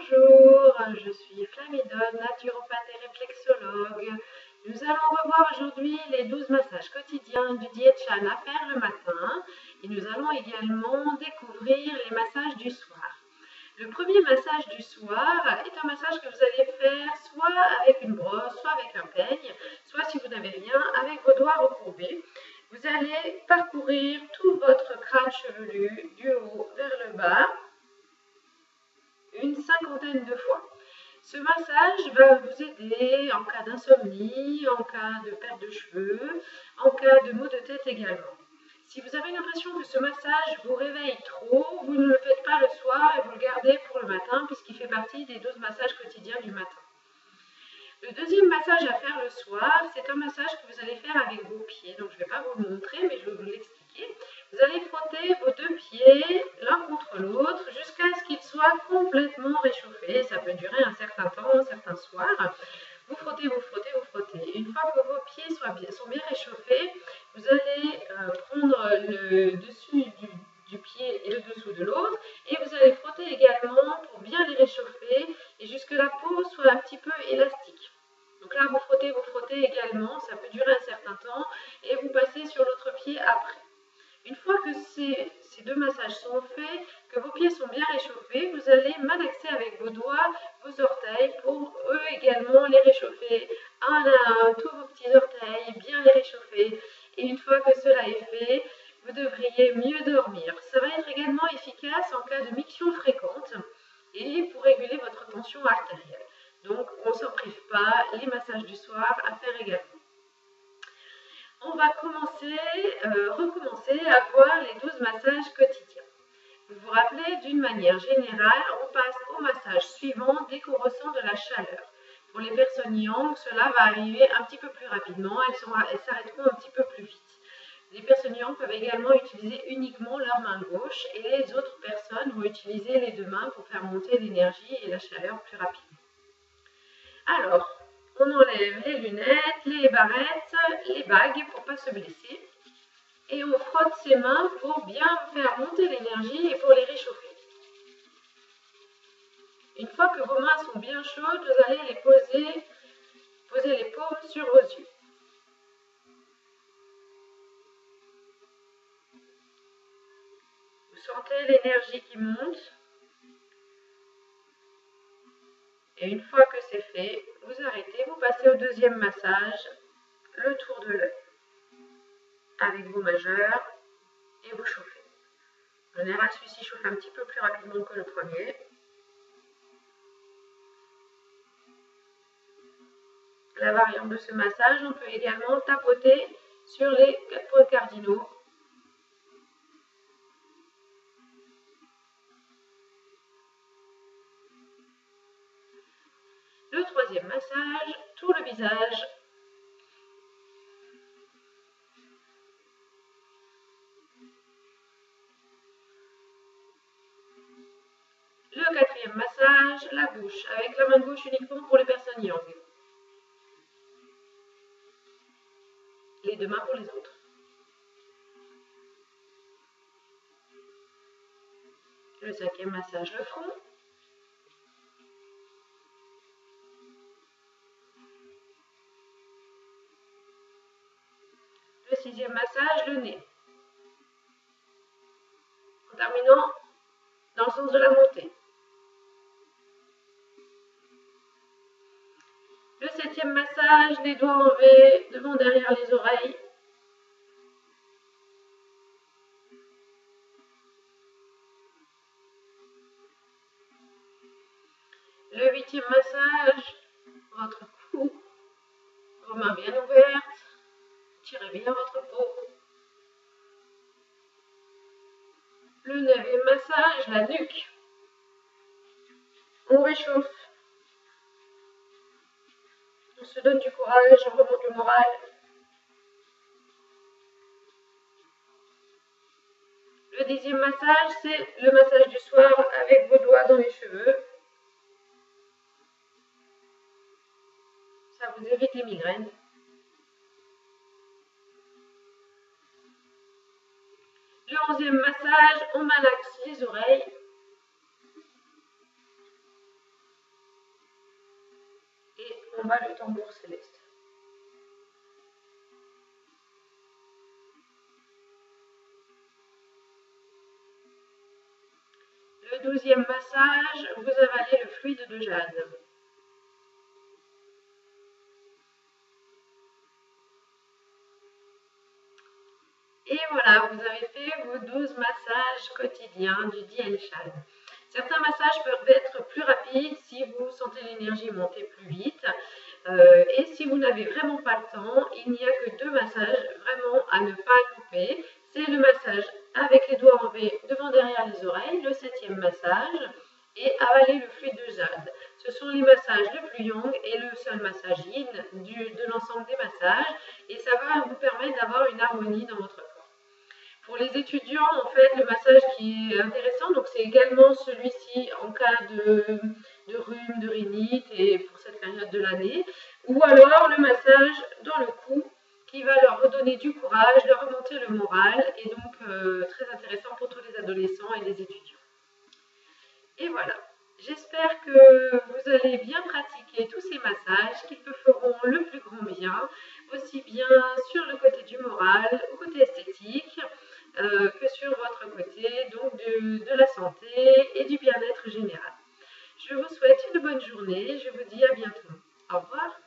Bonjour, je suis Flamidone, naturopathe et réflexologue. Nous allons revoir aujourd'hui les 12 massages quotidiens du Diet Chan à faire le matin et nous allons également découvrir les massages du soir. Le premier massage du soir est un massage que vous allez faire soit avec une brosse, soit avec un peigne, soit si vous n'avez rien, avec vos doigts recourbés. Vous allez parcourir tout votre crâne chevelu du haut vers le bas une cinquantaine de fois. Ce massage va vous aider en cas d'insomnie, en cas de perte de cheveux, en cas de maux de tête également. Si vous avez l'impression que ce massage vous réveille trop, vous ne le faites pas le soir et vous le gardez pour le matin puisqu'il fait partie des 12 massages quotidiens du matin. Le deuxième massage à faire le soir, c'est un massage que vous allez faire avec vos pieds. Donc je ne vais pas vous le montrer, mais je vais vous l'expliquer. Vous allez frotter vos deux pieds l'un contre l'autre jusqu'à ce qu'ils soient complètement réchauffés. Ça peut durer un certain temps, certains soirs. Vous frottez, vous frottez, vous frottez. Une fois que vos pieds sont bien réchauffés, vous allez prendre le dessus du pied et le dessous de l'autre et vous allez frotter également pour bien les réchauffer et jusque la peau soit un petit peu élastique. Donc là, vous frottez également, ça peut durer un certain temps et vous passez sur l'autre pied après. Une fois que ces deux massages sont faits, que vos pieds sont bien réchauffés, vous allez malaxer avec vos doigts vos orteils pour eux également les réchauffer. Un à un, tous vos petits orteils, bien les réchauffer. Et une fois que cela est fait, vous devriez mieux dormir. Ça va être également efficace en cas de miction fréquente et pour réguler votre tension artérielle. Donc, on ne s'en prive pas, les massages du soir à faire également. On va recommencer à voir les 12 massages quotidiens. Vous vous rappelez, d'une manière générale, on passe au massage suivant dès qu'on ressent de la chaleur. Pour les personnes yang, cela va arriver un petit peu plus rapidement, elles s'arrêteront un petit peu plus vite. Les personnes yang peuvent également utiliser uniquement leur main gauche et les autres personnes vont utiliser les deux mains pour faire monter l'énergie et la chaleur plus rapidement. Alors, on enlève les lunettes, les barrettes, les bagues pour ne pas se blesser. Et on frotte ses mains pour bien faire monter l'énergie et pour les réchauffer. Une fois que vos mains sont bien chaudes, vous allez les poser les paumes sur vos yeux. Vous sentez l'énergie qui monte. Et une fois que c'est fait, vous arrêtez, vous passez au deuxième massage, le tour de l'œil, avec vos majeurs et vous chauffez. En général, celui-ci chauffe un petit peu plus rapidement que le premier. La variante de ce massage, on peut également tapoter sur les 4 points cardinaux. Le troisième massage, tout le visage. Le quatrième massage, la bouche, avec la main gauche uniquement pour les personnes yang. Les deux mains pour les autres. Le cinquième massage, le front. Le sixième massage, le nez. En terminant dans le sens de la montée. Le septième massage, les doigts enlevés devant derrière les oreilles. Le huitième massage, votre cou, vos mains bien ouvertes, tirez bien votre peau. Le neuvième massage, la nuque. On réchauffe. On se donne du courage, on remonte le moral. Le dixième massage, c'est le massage du soir avec vos doigts dans les cheveux. Ça vous évite les migraines. Le onzième massage, on malaxe les oreilles. on bat le tambour céleste. Le 12e massage, vous avalez le fluide de jade. Et voilà, vous avez fait vos 12 massages quotidiens du Dianshan. Certains massages peuvent être plus rapides si vous sentez l'énergie monter plus vite. Et si vous n'avez vraiment pas le temps, il n'y a que 2 massages vraiment à ne pas louper. C'est le massage avec les doigts en V devant derrière les oreilles, le 7e massage, et avaler le fluide de jade. Ce sont les massages les plus longs et le seul massage yin de l'ensemble des massages, et ça va vous permettre d'avoir une harmonie dans votre corps. Pour les étudiants, en fait, le massage qui est intéressant, donc c'est également celui-ci en cas de rhume, de rhinite et pour cette période de l'année, ou alors le massage dans le cou qui va leur redonner du courage, leur remonter le moral, et donc très intéressant pour tous les adolescents et les étudiants. Et voilà, j'espère que vous allez bien pratiquer tous ces massages qui vous feront le plus grand bien, aussi bien sur le côté du moral, au côté esthétique, que sur votre côté, donc de la santé et du bien-être général. Je vous souhaite une bonne journée, je vous dis à bientôt. Au revoir.